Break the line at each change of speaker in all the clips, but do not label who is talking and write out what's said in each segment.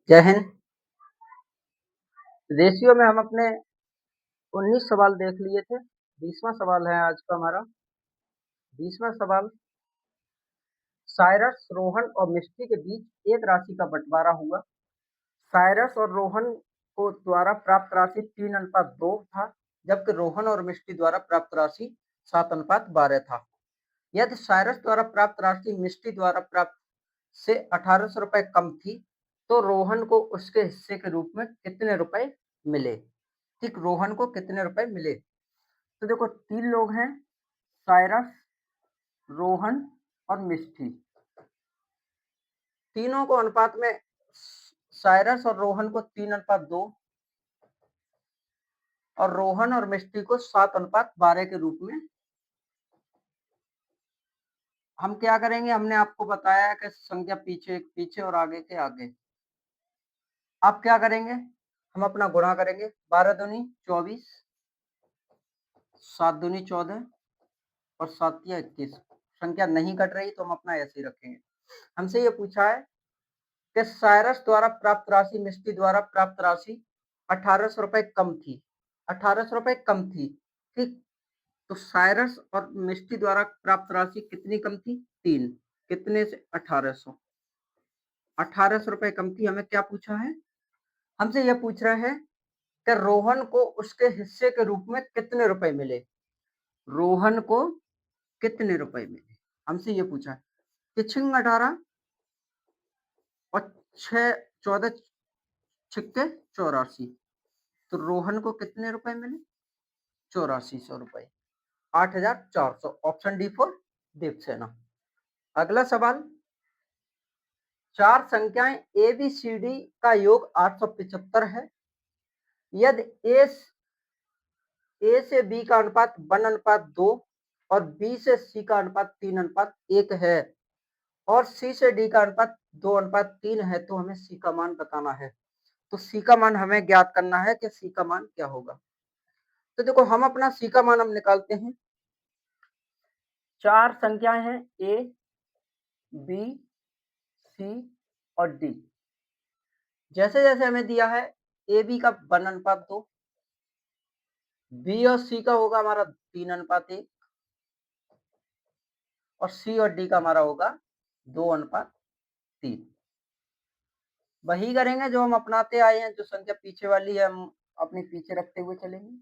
जय हिंद। रेशियो में हम अपने 19 सवाल देख लिए थे। 20वां सवाल है आज का हमारा। 20वां सवाल, साइरस, रोहन और मिस्टी के बीच एक राशि का बंटवारा हुआ। साइरस और रोहन को द्वारा प्राप्त राशि 3:2 था, जबकि रोहन और मिस्टी द्वारा प्राप्त राशि 7:12 था। यदि साइरस द्वारा प्राप्त राशि मिस्टी द्वारा प्राप्त से 1800 रुपए कम थी, तो रोहन को उसके हिस्से के रूप में कितने रुपए मिले? ठीक, रोहन को कितने रुपए मिले? तो देखो, 3 लोग हैं, साइरस, रोहन और मिस्टी। तीनों को अनुपात में साइरस और रोहन को 3:2 और रोहन और मिस्टी को 7:12 के रूप में हम क्या करेंगे? हमने आपको बताया कि संख्या पीछे पीछे और आगे के आगे। आप क्या करेंगे? हम अपना गुणा करेंगे। 12 दूनी 24, 7 दूनी 14 और 7 या 21। संख्या नहीं कट रही तो हम अपना ऐसे ही रखेंगे। हमसे ये पूछा है कि साइरस द्वारा प्राप्त राशि मिस्टी द्वारा प्राप्त राशि 1800 रुपए कम थी। 1800 रुपए कम थी, ठीक। तो साइरस और मिस्टी द्वारा प्राप्त राशि कितनी कम थी? 3। कितने से? 1800। 1800 रुपए कम थी। हमें क्या पूछा है? हमसे यह पूछ रहा है कि रोहन को उसके हिस्से के रूप में कितने रुपए मिले। रोहन को कितने रुपए मिले, हमसे ये पूछा है। किछिंग 18 और 6 14 छिक्के 84। तो रोहन को कितने रुपए मिले? 8400 रुपए। 8400। Option D for Devsena. अगला सवाल, 4 संख्याएं ए बी सी डी का योग 875 है। यदि ए से बी का अनुपात 1:2 और बी से सी का अनुपात 3:1 है और सी से डी का अनुपात 2:3 है, तो हमें सी का मान बताना है। तो सी का मान हमें ज्ञात करना है कि सी का मान क्या होगा। तो देखो, हम अपना सी का मान हम निकालते हैं। 4 संख्याएं हैं ए, बी, सी और डी। जैसे जैसे हमें दिया है, ए बी का 1:2, बी और सी का होगा हमारा 3:1 और सी और डी का हमारा होगा 2:3। वही करेंगे जो हम अपनाते आए हैं। जो संख्या पीछे वाली है हम अपने पीछे रखते हुए चलेंगे।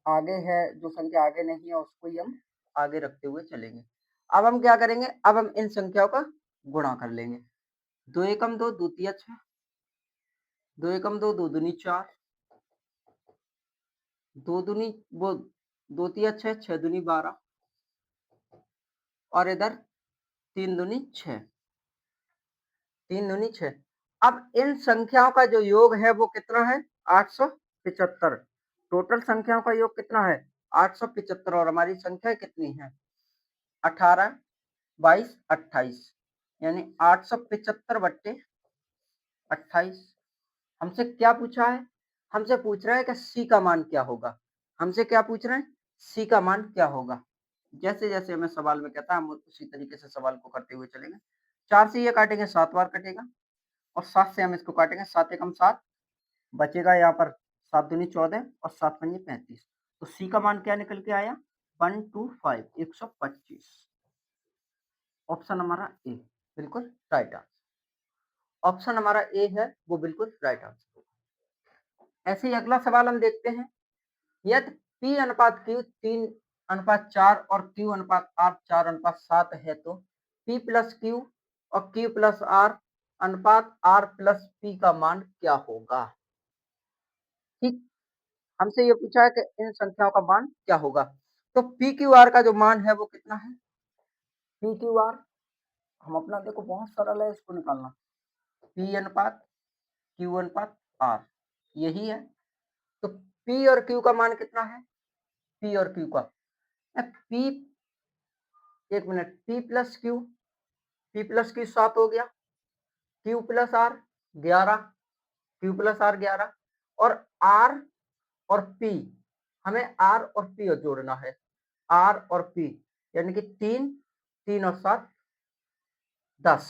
आगे है जो संख्या आगे नहीं है उसको ही हम आगे रखते हुए चलेंगे। अब हम क्या करेंगे? अब हम इन संख्याओं का गुणा कर लेंगे। 2 एकम 2, 2 तिया 6, 2 एकम 2, 2 दूनी 4, 2 दूनी वो 2 तिया 6, 6 दूनी 12 और इधर 3 दूनी 6, 3 दूनी 6। अब इन संख्याओं का जो योग है वो कितना है? 875। टोटल संख्याओं का योग कितना है? 875। और हमारी संख्या कितनी है? 18, 22, 28, यानी 875 बट्टे 28। हमसे क्या पूछा है? हमसे पूछ रहा है कि सी का मान क्या होगा। हमसे क्या पूछ रहे हैं? सी का मान क्या होगा। जैसे जैसे हमें सवाल में कहता है हम उसी तरीके से सवाल को करते हुए चलेंगे। 4 से ये काटेंगे 7 बार कटेगा और 7 से हम इसको काटेंगे 7 एकम 7, बचेगा यहाँ पर 7 दूनी 14 और 7 पंजे 35। तो सी का मान क्या निकल के आया? 125, 125। ऑप्शन हमारा ए बिल्कुल राइट आंसर। ऑप्शन हमारा ए है वो बिल्कुल राइट आंसर होगा। ऐसे ही अगला सवाल हम देखते हैं। यदि P अनुपात Q 3:4 और Q अनुपात R 4:7 है, तो P प्लस Q और Q प्लस R अनुपात R प्लस P का मान क्या होगा? ठीक, हमसे ये पूछा है कि इन संख्याओं का मान क्या होगा। तो P Q R का जो मान है वो कितना है? P Q R हम अपना देखो बहुत सरल है इसको निकालना। P अनुपात Q अनुपात R यही है। तो P और Q का मान कितना है? P और Q का P, एक minute, P plus Q, P plus Q 7 हो गया, Q plus R 11, Q plus R 11 और R और P, हमें R और P जोड़ना है। R और P यानी कि 3, 3 और 7 10,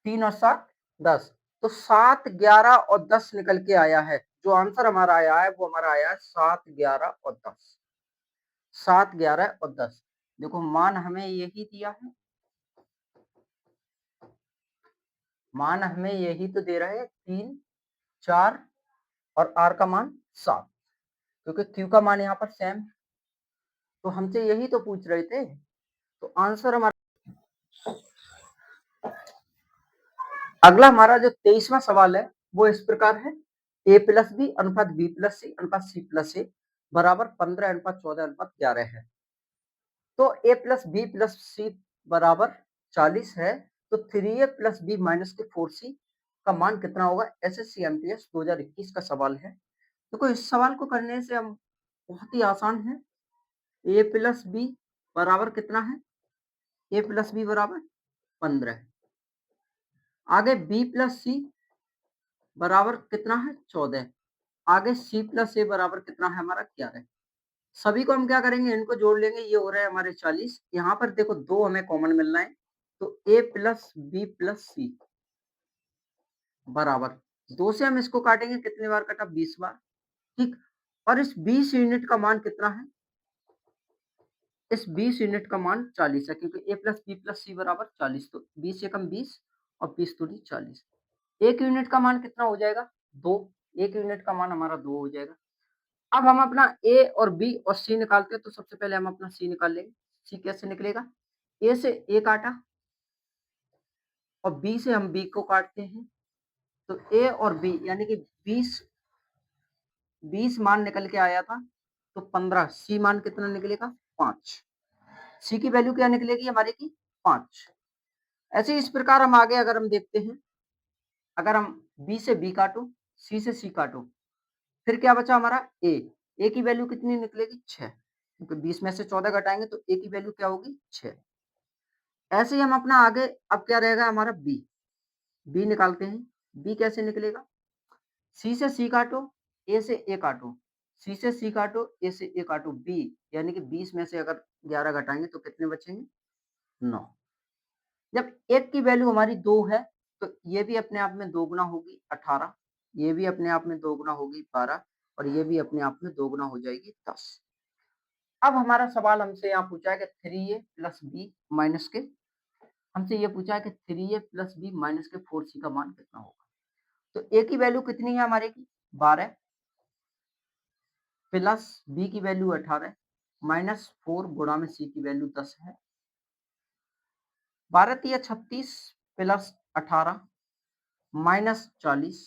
3 और 7 10। तो 7, 11 और 10 निकल के आया है। जो आंसर हमारा आया है वो हमारा आया है 7, 11 और 10। 7, 11 और 10। देखो मान हमें यही दिया है, मान हमें यही तो दे रहे हैं 3, 4 और आर का मान 7, क्योंकि क्यू का मान यहाँ पर सेम है। तो हमसे यही तो पूछ रहे थे। तो आंसर हमारा अगला हमारा जो 23वां सवाल है वो इस प्रकार है, a प्लस बी अनुपात b प्लस सी अनुपात c प्लस ए बराबर 15 अनुपात 14 अनुपात 11 है। तो a प्लस बी प्लस सी बराबर 40 है, तो 3a प्लस बी माइनस के 4c का मान कितना होगा? एसएससी एमटीएस 2021 का सवाल है। देखो इस सवाल को करने से हम बहुत ही आसान है। a प्लस बी बराबर कितना है? a प्लस बी बराबर 15। आगे b प्लस सी बराबर कितना है? 14। आगे c प्लस ए बराबर कितना है हमारा? 11। सभी को हम क्या करेंगे? इनको जोड़ लेंगे। ये हो रहा है हमारे 40। यहाँ पर देखो 2 हमें कॉमन मिल रहा है, तो a प्लस बी प्लस सी बराबर 2 से हम इसको काटेंगे, कितने बार कटा? 20 बार। ठीक। और इस 20 यूनिट का मान कितना है? इस 20 यूनिट का मान 40 है, क्योंकि a प्लस बी प्लस सी बराबर 40। तो 20 से कम 20 और 20 दूनी 40। एक यूनिट का मान कितना हो जाएगा? 2। एक यूनिट का मान हमारा 2 हो जाएगा। अब हम अपना ए और बी और सी निकालते हैं, तो सबसे पहले हम अपना सी निकाल लेंगे। सी कैसे निकलेगा? ए से ए काटा और बी से हम बी को काटते हैं, तो ए और बी यानी कि 20 मान निकल के आया था, तो 15। सी मान कितना निकलेगा? 5। सी की वैल्यू क्या निकलेगी हमारे की? 5। ऐसे इस प्रकार हम आगे अगर हम देखते हैं, अगर हम बी से बी काटो, सी से सी काटो, फिर क्या बचा हमारा? ए। ए की वैल्यू कितनी निकलेगी? 6, क्योंकि 20 में से 14 घटाएंगे तो ए की वैल्यू क्या होगी? 6। ऐसे ही हम अपना आगे अब क्या रहेगा हमारा? बी। बी निकालते हैं। बी कैसे निकलेगा? सी से सी काटो, ए से ए काटो, सी से सी काटो, ए से ए काटो, बी यानी कि 20 में से अगर 11 घटाएंगे तो कितने बचेंगे? 9। जब एक की वैल्यू हमारी 2 है, तो ये भी अपने आप में 2 गुना होगी 18, ये भी अपने आप में 2 गुना होगी 12 और ये भी अपने आप में 2 गुना हो जाएगी 10। अब हमारा सवाल हमसे यहाँ पूछा है कि 3a प्लस बी माइनस के, हमसे ये पूछा है कि 3a प्लस बी माइनस के 4c का मान कितना होगा? तो a की वैल्यू कितनी है हमारे की? 12 प्लस b की वैल्यू 18 माइनस 4 गुणा में c की वैल्यू 10 है। 12 तिया 36 प्लस 18 माइनस 40,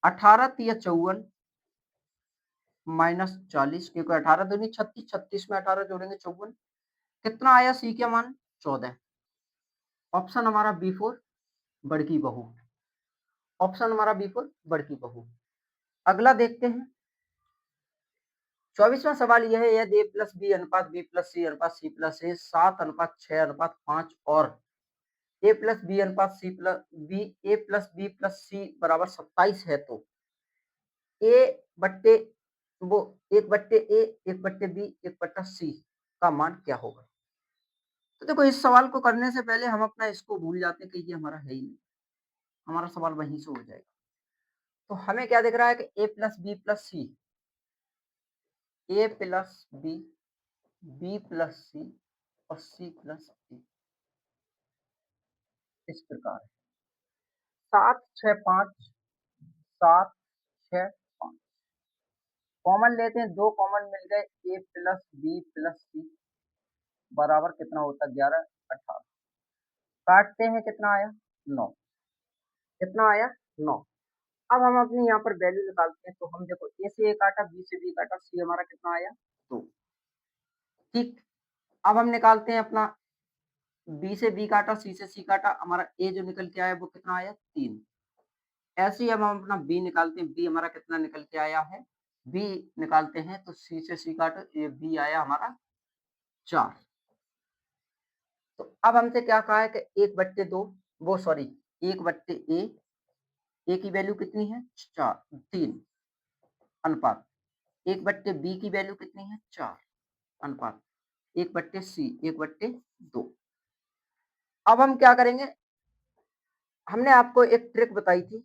18 तिया 54 माइनस 40, क्योंकि 18 दूनी 36, 36 में 18 जोड़ेंगे 54। कितना आया सी का मान? 14। ऑप्शन हमारा B4 बड़की बहू। ऑप्शन हमारा B4 बड़की बहू। अगला देखते हैं। 24वां सवाल यह है, यदि a प्लस बी अनुपात b प्लस सी अनुपात c प्लस ए 7 अनुपात 6 अनुपात 5 और a प्लस बी अनुपात सी प्लस बी ए प्लस बी प्लस सी बराबर 27 है, तो a बट्टे वो 1 बट्टे ए 1 बट्टे बी 1 बट्टा सी का मान क्या होगा? तो देखो इस सवाल को करने से पहले हम अपना इसको भूल जाते हैं कि ये हमारा है ही नहीं, हमारा सवाल वहीं से हो जाएगा। तो हमें क्या दिख रहा है कि a plus B plus C, A plus B, B plus C और सी प्लस ए इस प्रकार है। 7, 6, 5, 7, 6, 5 कॉमन लेते हैं, 2 कॉमन मिल गए, ए प्लस बी प्लस सी बराबर कितना होता है? 11, 18। काटते हैं, कितना आया? 9। कितना आया? 9। अब हम अपनी यहाँ पर वैल्यू निकालते हैं, तो हम देखो ए से ए काटा, बी से बी काटा, सी हमारा कितना आया? 2। ठीक। अब हम निकालते हैं अपना बी से बी काटा, सी से सी काटा, हमारा ए जो निकल के आया वो कितना आया? 3। ऐसे ही अब हम अपना बी निकालते हैं, बी हमारा कितना निकल के आया है? बी निकालते हैं तो सी से सी काटो, ये बी आया हमारा 4। तो अब हमसे क्या कहा है कि 1/2 वो सॉरी 1/a, ए की वैल्यू कितनी है? 4 3 अनुपात 1/b की वैल्यू कितनी है? 4 अनुपात 1/c 1/2। अब हम क्या करेंगे? हमने आपको एक ट्रिक बताई थी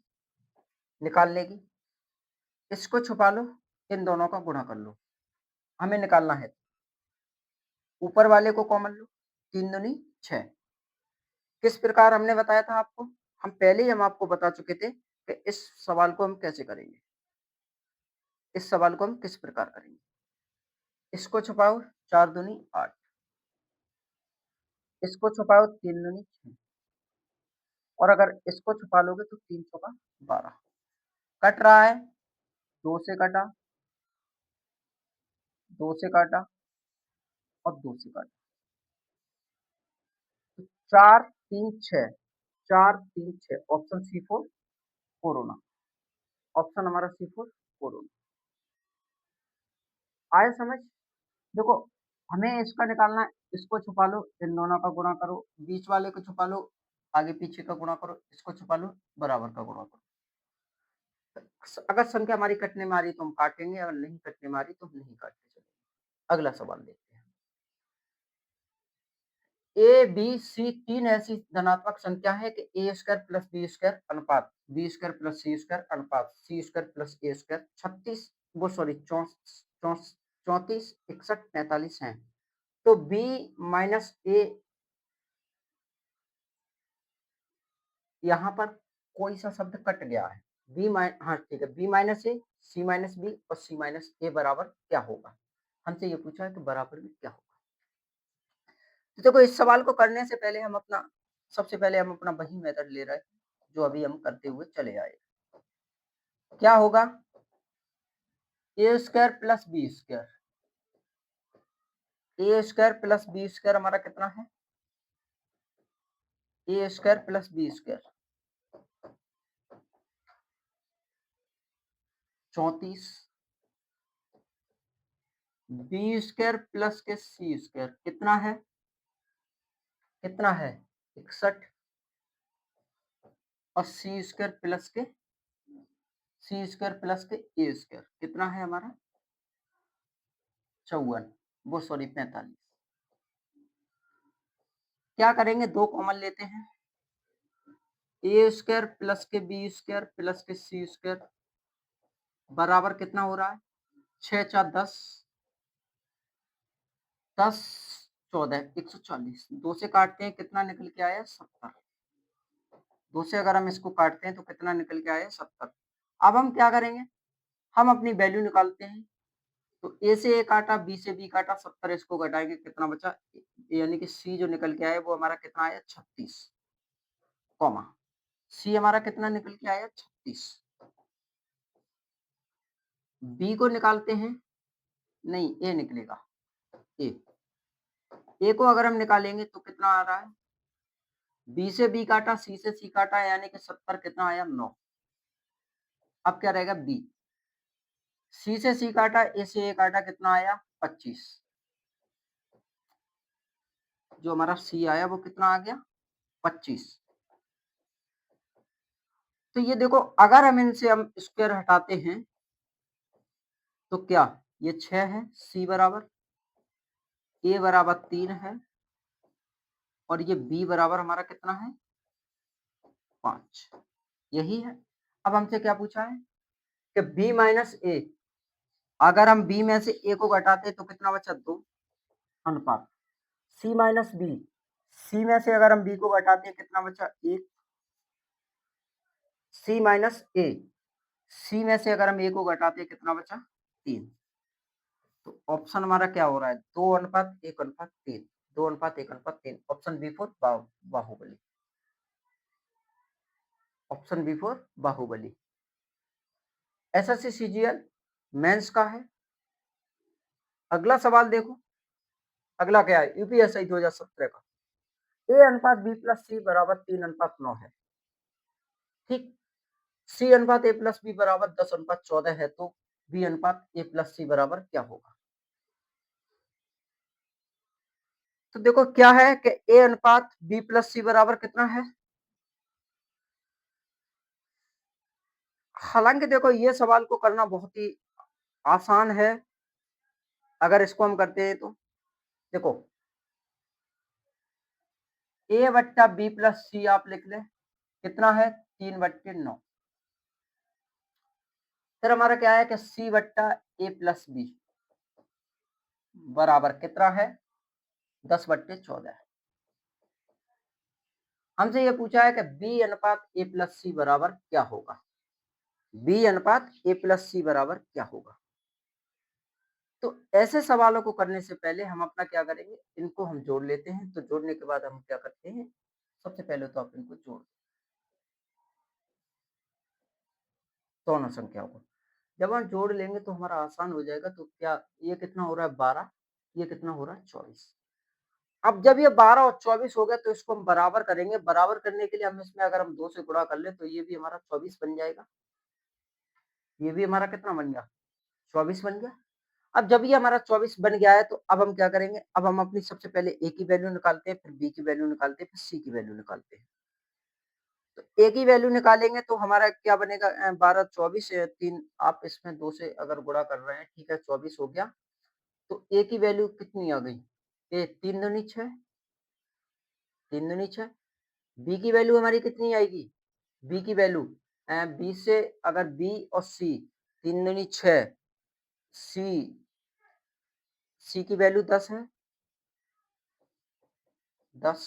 निकालने की, इसको छुपा लो, इन दोनों का गुणा कर लो, हमें निकालना है। ऊपर वाले को कॉमन लो, 3 दूनी 6। किस प्रकार हमने बताया था आपको? हम पहले ही आपको बता चुके थे कि इस सवाल को हम कैसे करेंगे। इस सवाल को हम किस प्रकार करेंगे? इसको छुपाओ, 4 दूनी 8। इसको छुपाओ, 3 दूनी 6। और अगर इसको छुपा लोगे तो 3 चौका 12। कट रहा है, 2 से कटा, 2 से काटा और 2 से काटा। 4 3 6, 4 3 6, ऑप्शन C4 4 होना। ऑप्शन हमारा C4 4 होना। आया समझ? देखो, हमें इसका निकालना है, इसको छुपा लो, इन दोनों का गुणा करो, बीच वाले को छुपा लो, आगे पीछे का गुणा करो, इसको छुपा लो, बराबर का गुणा करो। अगर संख्या हमारी कटने में आ रही तो हम काटेंगे, अगर नहीं कटने में आ रही तो हम नहीं काटते चलेंगे। अगला सवाल देखते हैं। ए बी सी 3 ऐसी धनात्मक संख्या है कि ए स्क्वायर प्लस बी स्क्वायर अनुपात बी स्क्वायर प्लस सी स्क्वायर अनुपात सी स्क्वायर प्लस ए स्क्वायर 36 वो सॉरी 34 61 45 है। तो बी माइनस ए, यहाँ पर कोई सा शब्द कट गया है। हाँ ठीक है, बी माइनस ए, सी माइनस बी और सी माइनस ए बराबर क्या होगा? हमसे ये पूछा है कि बराबर में क्या होगा। तो देखो, इस सवाल को करने से पहले सबसे पहले हम अपना वही मेथड ले रहे हैं जो अभी हम करते हुए चले आए। क्या होगा? A square plus B square, A square plus B square हमारा कितना है? A square plus B square 34, B square plus के सी स्क्वायर कितना है? कितना है? 61 और सी स्क्वायर प्लस के ए स्क्वायर कितना है हमारा? 54 वो सॉरी 45। क्या करेंगे? 2 कॉमन लेते हैं, ए स्क्वायर प्लस के बी स्क्वायर प्लस के सी स्क्वायर बराबर कितना हो रहा है? 6 4 10, 10 14 140। 2 से काटते हैं, कितना निकल के आया? 70। 2 से अगर हम इसको काटते हैं तो कितना निकल के आया? 70। अब हम क्या करेंगे? हम अपनी वैल्यू निकालते हैं। तो ए से ए काटा, बी से बी काटा, 70 इसको घटाएंगे, कितना बचा? यानी कि सी जो निकल के आया वो हमारा कितना आया? 36, कॉमा सी हमारा कितना निकल के आया? 36। बी को निकालते हैं, नहीं ए निकलेगा। ए को अगर हम निकालेंगे तो कितना आ रहा है? बी से बी काटा, सी से सी काटा, यानी कि 70 कितना आया? 9। अब क्या रहेगा? बी। सी से सी काटा, ए से ए काटा, कितना आया? 25। जो हमारा सी आया वो कितना आ गया? 25। तो ये देखो, अगर हम इनसे हम स्क्वायर हटाते हैं तो क्या ये 6 है, सी बराबर, ए बराबर 3 है और ये बी बराबर हमारा कितना है? 5। यही है। अब हमसे क्या पूछा है कि बी माइनस ए, अगर हम बी में से ए को घटाते तो कितना बचा? 2 अनुपात सी माइनस बी, सी में से अगर हम बी को घटाते कितना बचा? 1। सी माइनस ए, सी में से अगर हम ए को घटाते कितना बचा? 3। तो ऑप्शन हमारा क्या हो रहा है? 2 अनुपात 1 अनुपात 3, 2 अनुपात 1 अनुपात 3, option B for Baahubali. Option B for Baahubali. SSC CGL mains का है। अगला सवाल देखो, अगला क्या है? यूपीएससी 2017 का। ए अनुपात बी प्लस सी बराबर 3 अनुपात 9 है, ठीक। सी अनुपात ए प्लस बी बराबर 10 अनुपात 14 है, तो बी अनुपात ए प्लस सी बराबर क्या होगा? तो देखो क्या है कि ए अनुपात बी प्लस सी बराबर कितना है? हालांकि देखो, ये सवाल को करना बहुत ही आसान है अगर इसको हम करते हैं तो। देखो, ए बट्टा बी प्लस सी आप लिख लें, कितना है 3/9। फिर हमारा क्या है कि सी बट्टा ए प्लस बी बराबर कितना है 10/14। हमसे ये पूछा है कि बी अनुपात ए प्लस सी बराबर क्या होगा। बी अनुपात ए प्लस सी बराबर क्या होगा। तो ऐसे सवालों को करने से पहले हम अपना क्या करेंगे, इनको हम जोड़ लेते हैं। तो जोड़ने के बाद हम क्या करते हैं, सबसे पहले तो आप इनको जोड़ दोनों संख्याओं को। जब हम जोड़ लेंगे तो हमारा आसान हो जाएगा। तो क्या ये कितना हो रहा है 12, ये कितना हो रहा है 24। अब जब ये 12 और 24 हो गया तो इसको हम बराबर करेंगे। बराबर करने के लिए हम इसमें अगर हम 2 से गुणा कर ले तो ये भी हमारा 24 बन जाएगा। ये भी हमारा कितना बन गया 24 बन गया। अब जब ये हमारा 24 बन गया है तो अब हम क्या करेंगे, अब हम अपनी सबसे पहले ए की वैल्यू निकालते हैं, फिर बी की वैल्यू निकालते हैं, फिर सी की वैल्यू निकालते हैं। तो ए की वैल्यू निकालेंगे तो हमारा क्या बनेगा 12 24 3 आप इसमें 2 से अगर गुणा कर रहे हैं, ठीक है 24 हो गया। तो ए की वैल्यू कितनी आ गई, ए 3 दूनी 6, 3 दूनी 6। बी की वैल्यू हमारी कितनी आएगी, बी की वैल्यू बी से अगर बी और सी 3 दूनी 6, सी सी की वैल्यू 10 है, 10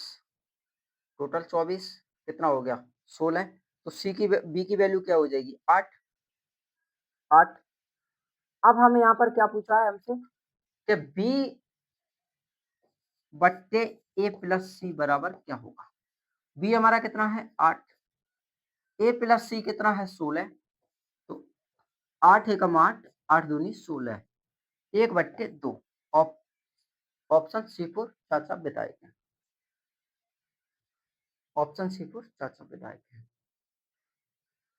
टोटल 24 कितना हो गया 16। तो सी की बी की वैल्यू क्या हो जाएगी 8, 8। अब हमें यहाँ पर क्या पूछा है हमसे कि बी बट्टे ए प्लस सी बराबर क्या होगा। बी हमारा कितना है 8, ए प्लस सी कितना है 16। तो 8 एकम 8, 8 दूनी 16, 1/2। ऑप्शन सी फोर चाचा विधायक है। ऑप्शन सी फोर चाचा विधायक है।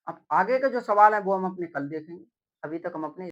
अब आगे के जो सवाल है वो हम अपने कल देखेंगे। अभी तक हम अपने